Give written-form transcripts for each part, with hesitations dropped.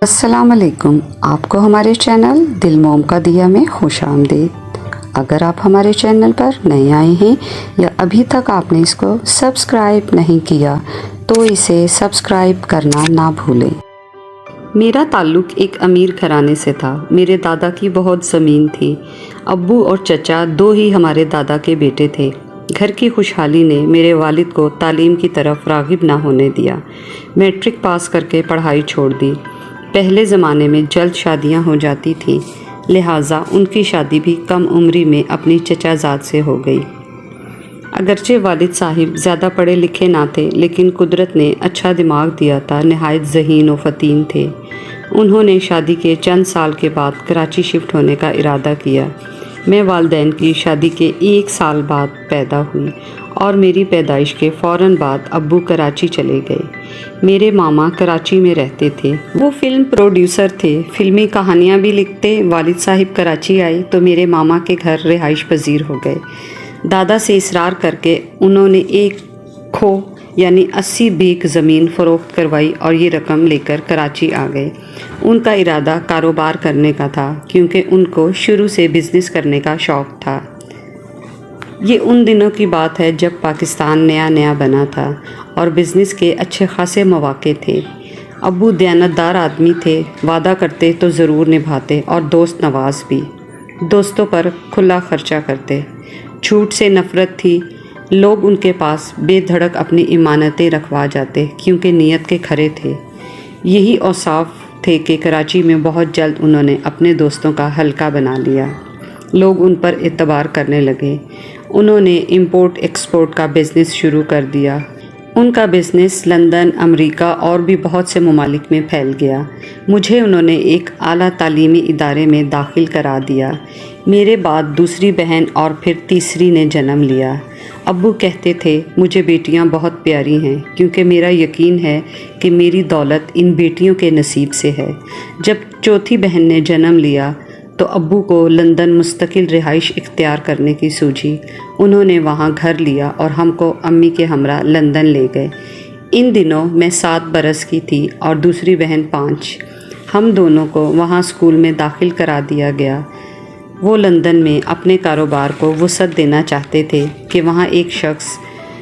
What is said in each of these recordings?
अस्सलाम वालेकुम। आपको हमारे चैनल दिल मोम का दिया में खुश आमदीद। अगर आप हमारे चैनल पर नए आए हैं या अभी तक आपने इसको सब्सक्राइब नहीं किया तो इसे सब्सक्राइब करना ना भूलें। मेरा ताल्लुक़ एक अमीर घराने से था। मेरे दादा की बहुत ज़मीन थी। अब्बू और चचा दो ही हमारे दादा के बेटे थे। घर की खुशहाली ने मेरे वालिद को तालीम की तरफ राग़िब ना होने दिया। मैट्रिक पास करके पढ़ाई छोड़ दी। पहले ज़माने में जल्द शादियां हो जाती थीं, लिहाजा उनकी शादी भी कम उम्री में अपनी चचाज़ाद से हो गई। अगरचे वालिद साहिब ज़्यादा पढ़े लिखे ना थे, लेकिन कुदरत ने अच्छा दिमाग दिया था। नहायत ज़हीन व फ़तीन थे। उन्होंने शादी के चंद साल के बाद कराची शिफ्ट होने का इरादा किया। मैं वालिदैन की शादी के एक साल बाद पैदा हुई और मेरी पैदाइश के फ़ौरन बाद अब्बू कराची चले गए। मेरे मामा कराची में रहते थे। वो फ़िल्म प्रोड्यूसर थे, फ़िल्मी कहानियाँ भी लिखते। वालिद साहिब कराची आए तो मेरे मामा के घर रिहाइश पजीर हो गए। दादा से इसरार करके उन्होंने एक खो यानी 80 बीघ ज़मीन फ़रोख्त करवाई और ये रकम लेकर कराची आ गए। उनका इरादा कारोबार करने का था, क्योंकि उनको शुरू से बिज़नेस करने का शौक़ था। ये उन दिनों की बात है जब पाकिस्तान नया नया बना था और बिज़नेस के अच्छे खासे मौके थे। अब्बू दयानतदार आदमी थे, वादा करते तो ज़रूर निभाते और दोस्त नवाज भी। दोस्तों पर खुला खर्चा करते। झूठ से नफ़रत थी। लोग उनके पास बेधड़क अपनी इमानतें रखवा जाते, क्योंकि नीयत के खरे थे। यही औसाफ थे कि कराची में बहुत जल्द उन्होंने अपने दोस्तों का हल्का बना लिया। लोग उन पर एतबार करने लगे। उन्होंने इंपोर्ट एक्सपोर्ट का बिज़नेस शुरू कर दिया। उनका बिज़नेस लंदन, अमेरिका और भी बहुत से ममालिक में फैल गया। मुझे उन्होंने एक आला तालीमी इदारे में दाखिल करा दिया। मेरे बाद दूसरी बहन और फिर तीसरी ने जन्म लिया। अब्बू कहते थे मुझे बेटियां बहुत प्यारी हैं, क्योंकि मेरा यकीन है कि मेरी दौलत इन बेटियों के नसीब से है। जब चौथी बहन ने जन्म लिया तो अब्बू को लंदन मुस्तकिल रिहाइश इख्तियार करने की सूझी। उन्होंने वहाँ घर लिया और हमको अम्मी के हमरा लंदन ले गए। इन दिनों मैं 7 बरस की थी और दूसरी बहन 5। हम दोनों को वहाँ स्कूल में दाखिल करा दिया गया। वो लंदन में अपने कारोबार को वुसअत देना चाहते थे कि वहाँ एक शख्स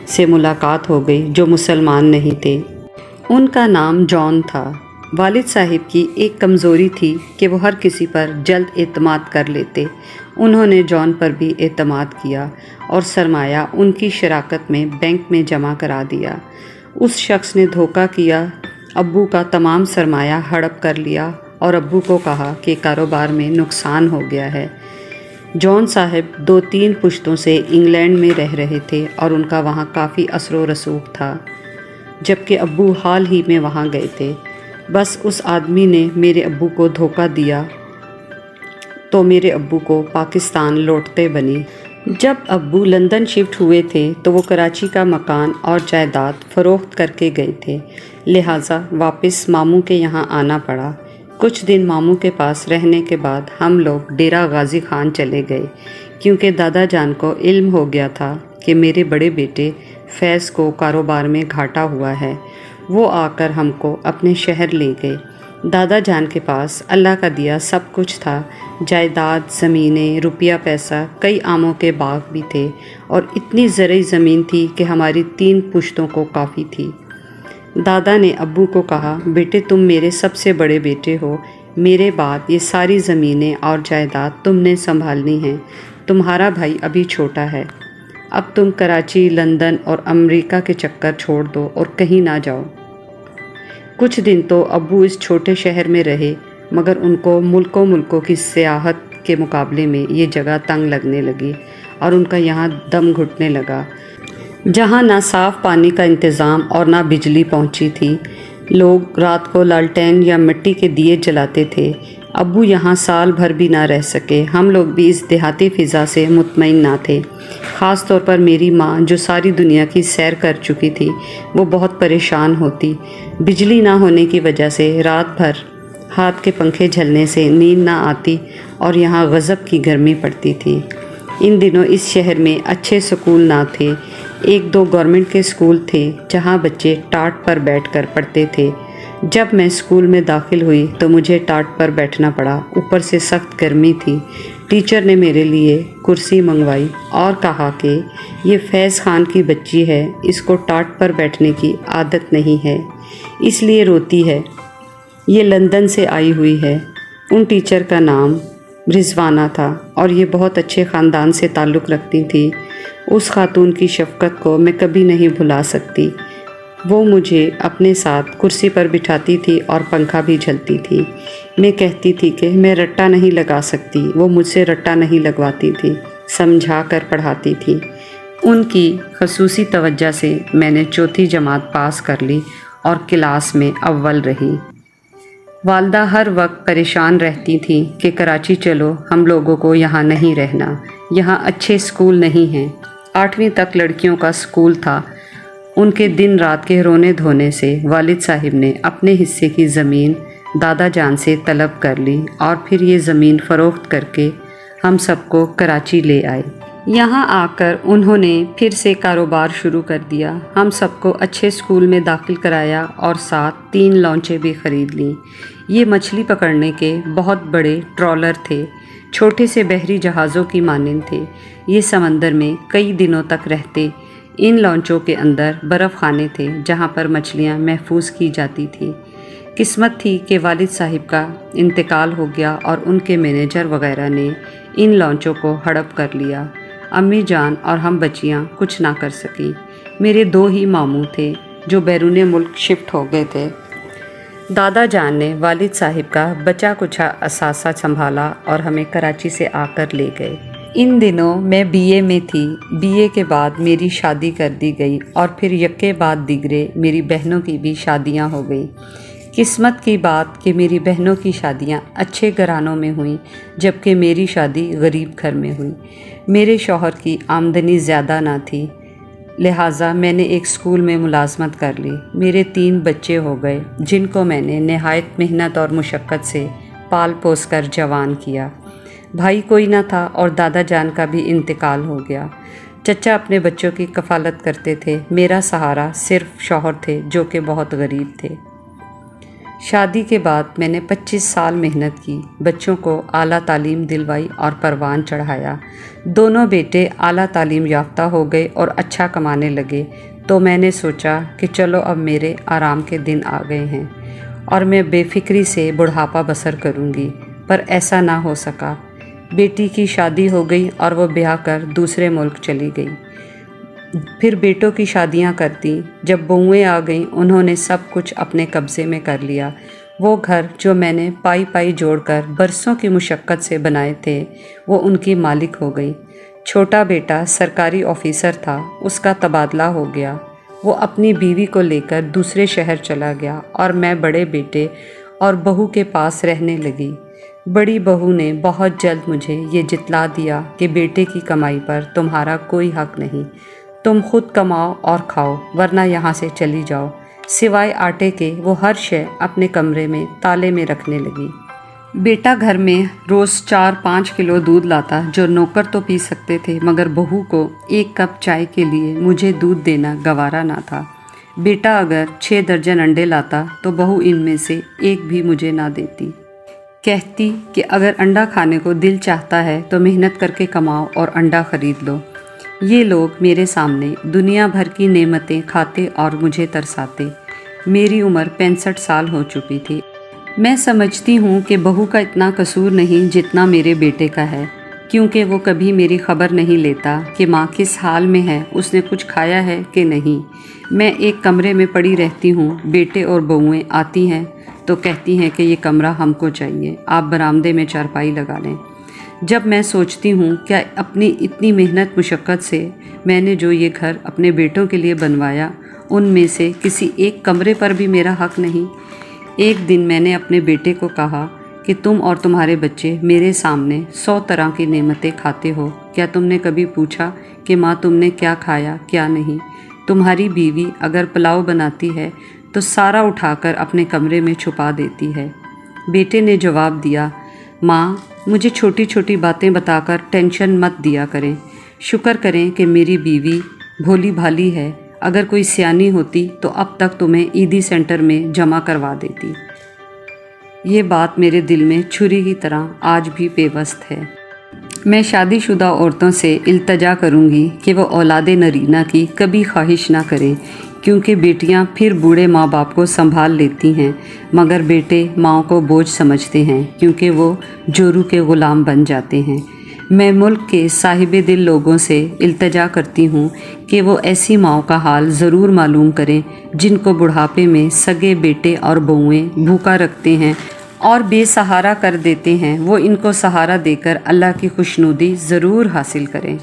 से मुलाकात हो गई जो मुसलमान नहीं थे। उनका नाम जॉन था। वालिद साहिब की एक कमज़ोरी थी कि वो हर किसी पर जल्द एतमाद कर लेते। उन्होंने जॉन पर भी एतमाद किया और सरमाया उनकी शराकत में बैंक में जमा करा दिया। उस शख्स ने धोखा किया। अब्बू का तमाम सरमाया हड़प कर लिया और अब्बू को कहा कि कारोबार में नुकसान हो गया है। जॉन साहब 2-3 पुश्तों से इंग्लैंड में रह रहे थे और उनका वहाँ काफ़ी असर रसूख था, जबकि अब्बू हाल ही में वहाँ गए थे। बस उस आदमी ने मेरे अब्बू को धोखा दिया तो मेरे अब्बू को पाकिस्तान लौटते बनी। जब अब्बू लंदन शिफ्ट हुए थे तो वो कराची का मकान और जायदाद फ़रोख्त करके गए थे, लिहाजा वापस मामू के यहाँ आना पड़ा। कुछ दिन मामू के पास रहने के बाद हम लोग डेरा गाजी खान चले गए, क्योंकि दादा जान को इल्म हो गया था कि मेरे बड़े बेटे फैज़ को कारोबार में घाटा हुआ है। वो आकर हमको अपने शहर ले गए। दादा जान के पास अल्लाह का दिया सब कुछ था। जायदाद, ज़मीनें, रुपया पैसा, कई आमों के बाग भी थे और इतनी ज़रई ज़मीन थी कि हमारी 3 पुश्तों को काफ़ी थी। दादा ने अब्बू को कहा, बेटे तुम मेरे सबसे बड़े बेटे हो। मेरे बाद ये सारी ज़मीनें और जायदाद तुमने संभालनी हैं। तुम्हारा भाई अभी छोटा है। अब तुम कराची, लंदन और अमेरिका के चक्कर छोड़ दो और कहीं ना जाओ। कुछ दिन तो अब्बू इस छोटे शहर में रहे, मगर उनको मुल्कों की सियाहत के मुकाबले में ये जगह तंग लगने लगी और उनका यहाँ दम घुटने लगा। जहाँ ना साफ़ पानी का इंतज़ाम और ना बिजली पहुँची थी। लोग रात को लालटेन या मिट्टी के दिए जलाते थे। अब्बू यहाँ साल भर भी ना रह सके। हम लोग भी इस देहाती फ़िज़ा से मुतमईन ना थे। ख़ास तौर पर मेरी माँ, जो सारी दुनिया की सैर कर चुकी थी, वो बहुत परेशान होती। बिजली ना होने की वजह से रात भर हाथ के पंखे झलने से नींद ना आती और यहाँ गज़ब की गर्मी पड़ती थी। इन दिनों इस शहर में अच्छे स्कूल ना थे। 1-2 गवर्नमेंट के स्कूल थे जहाँ बच्चे टाट पर बैठकर पढ़ते थे। जब मैं स्कूल में दाखिल हुई तो मुझे टाट पर बैठना पड़ा। ऊपर से सख्त गर्मी थी। टीचर ने मेरे लिए कुर्सी मंगवाई और कहा कि ये फैज़ खान की बच्ची है, इसको टाट पर बैठने की आदत नहीं है, इसलिए रोती है। ये लंदन से आई हुई है। उन टीचर का नाम रिजवाना था और ये बहुत अच्छे ख़ानदान से ताल्लुक़ रखती थी। उस खातून की शफ़क़त को मैं कभी नहीं भुला सकती। वो मुझे अपने साथ कुर्सी पर बिठाती थी और पंखा भी झलती थी। मैं कहती थी कि मैं रट्टा नहीं लगा सकती, वो मुझसे रट्टा नहीं लगवाती थी, समझा कर पढ़ाती थी। उनकी खसूसी तवज्जो से मैंने चौथी जमात पास कर ली और क्लास में अव्वल रही। वालदा हर वक्त परेशान रहती थी कि कराची चलो, हम लोगों को यहाँ नहीं रहना, यहाँ अच्छे स्कूल नहीं हैं। 8वीं तक लड़कियों का स्कूल था। उनके दिन रात के रोने धोने से वालिद साहिब ने अपने हिस्से की ज़मीन दादा जान से तलब कर ली और फिर ये ज़मीन फ़रोख्त करके हम सबको कराची ले आए। यहाँ आकर उन्होंने फिर से कारोबार शुरू कर दिया। हम सबको अच्छे स्कूल में दाखिल कराया और साथ 3 लॉन्चें भी ख़रीद लीं। ये मछली पकड़ने के बहुत बड़े ट्रॉलर थे, छोटे से बहरी जहाज़ों की मानिंद थे। ये समंदर में कई दिनों तक रहते। इन लॉन्चों के अंदर बर्फ़ खाने थे जहाँ पर मछलियाँ महफूज की जाती थी। किस्मत थी कि वालिद साहिब का इंतकाल हो गया और उनके मैनेजर वगैरह ने इन लॉन्चों को हड़प कर लिया। अम्मी जान और हम बच्चियाँ कुछ ना कर सकी। मेरे 2 ही मामू थे जो बैरून मुल्क शिफ्ट हो गए थे। दादा जान ने वालिद साहिब का बचा कुचा असासा संभाला और हमें कराची से आकर ले गए। इन दिनों मैं बीए में थी। बीए के बाद मेरी शादी कर दी गई और फिर यक्के बाद दिगरे मेरी बहनों की भी शादियां हो गई। किस्मत की बात कि मेरी बहनों की शादियां अच्छे घरानों में हुईं, जबकि मेरी शादी गरीब घर में हुई। मेरे शौहर की आमदनी ज़्यादा ना थी, लिहाजा मैंने एक स्कूल में मुलाजमत कर ली। मेरे 3 बच्चे हो गए जिनको मैंने नहायत मेहनत और मुशक्क़त से पाल पोस कर जवान किया। भाई कोई ना था और दादा जान का भी इंतकाल हो गया। चचा अपने बच्चों की कफ़ालत करते थे। मेरा सहारा सिर्फ शौहर थे जो कि बहुत गरीब थे। शादी के बाद मैंने 25 साल मेहनत की, बच्चों को आला तालीम दिलवाई और परवान चढ़ाया। दोनों बेटे आला तालीम याफ्ता हो गए और अच्छा कमाने लगे, तो मैंने सोचा कि चलो अब मेरे आराम के दिन आ गए हैं और मैं बेफिक्री से बुढ़ापा बसर करूँगी, पर ऐसा ना हो सका। बेटी की शादी हो गई और वो ब्याह कर दूसरे मुल्क चली गई। फिर बेटों की शादियां करती। जब बहुएं आ गईं, उन्होंने सब कुछ अपने कब्ज़े में कर लिया। वो घर जो मैंने पाई पाई जोड़कर बरसों की मुशक्क़त से बनाए थे, वो उनकी मालिक हो गई। छोटा बेटा सरकारी ऑफिसर था, उसका तबादला हो गया। वो अपनी बीवी को लेकर दूसरे शहर चला गया और मैं बड़े बेटे और बहू के पास रहने लगी। बड़ी बहू ने बहुत जल्द मुझे ये जितला दिया कि बेटे की कमाई पर तुम्हारा कोई हक नहीं, तुम खुद कमाओ और खाओ, वरना यहाँ से चली जाओ। सिवाय आटे के वो हर शय अपने कमरे में ताले में रखने लगी। बेटा घर में रोज़ 4-5 किलो दूध लाता, जो नौकर तो पी सकते थे, मगर बहू को 1 कप चाय के लिए मुझे दूध देना गवारा ना था। बेटा अगर 6 दर्जन अंडे लाता तो बहू इनमें से एक भी मुझे ना देती। कहती कि अगर अंडा खाने को दिल चाहता है तो मेहनत करके कमाओ और अंडा ख़रीद लो। ये लोग मेरे सामने दुनिया भर की नेमतें खाते और मुझे तरसाते। मेरी उम्र 65 साल हो चुकी थी। मैं समझती हूँ कि बहू का इतना कसूर नहीं जितना मेरे बेटे का है, क्योंकि वो कभी मेरी खबर नहीं लेता कि माँ किस हाल में है, उसने कुछ खाया है कि नहीं। मैं एक कमरे में पड़ी रहती हूँ। बेटे और बहुएँ आती हैं तो कहती हैं कि ये कमरा हमको चाहिए, आप बरामदे में चारपाई लगा लें। जब मैं सोचती हूँ क्या अपनी इतनी मेहनत मुशक्क़त से मैंने जो ये घर अपने बेटों के लिए बनवाया, उनमें से किसी एक कमरे पर भी मेरा हक़ नहीं। एक दिन मैंने अपने बेटे को कहा कि तुम और तुम्हारे बच्चे मेरे सामने 100 तरह की नेमतें खाते हो, क्या तुमने कभी पूछा कि माँ तुमने क्या खाया क्या नहीं? तुम्हारी बीवी अगर पुलाव बनाती है तो सारा उठाकर अपने कमरे में छुपा देती है। बेटे ने जवाब दिया, माँ मुझे छोटी छोटी बातें बताकर टेंशन मत दिया करें, शुक्र करें कि मेरी बीवी भोली भाली है, अगर कोई सियानी होती तो अब तक तुम्हें ईदी सेंटर में जमा करवा देती। ये बात मेरे दिल में छुरी की तरह आज भी बेबस्त है। मैं शादीशुदा औरतों से इल्तजा करूँगी कि वो औलादे नरीना की कभी ख्वाहिश ना करें, क्योंकि बेटियां फिर बूढ़े माँ बाप को संभाल लेती हैं, मगर बेटे माँ को बोझ समझते हैं क्योंकि वो जोरू के ग़ुलाम बन जाते हैं। मैं मुल्क के साहिबे दिल लोगों से इल्तजा करती हूँ कि वो ऐसी माँओं का हाल ज़रूर मालूम करें जिनको बुढ़ापे में सगे बेटे और बहुएँ भूखा रखते हैं और बेसहारा कर देते हैं। वो इनको सहारा देकर अल्लाह की खुशनुदी ज़रूर हासिल करें।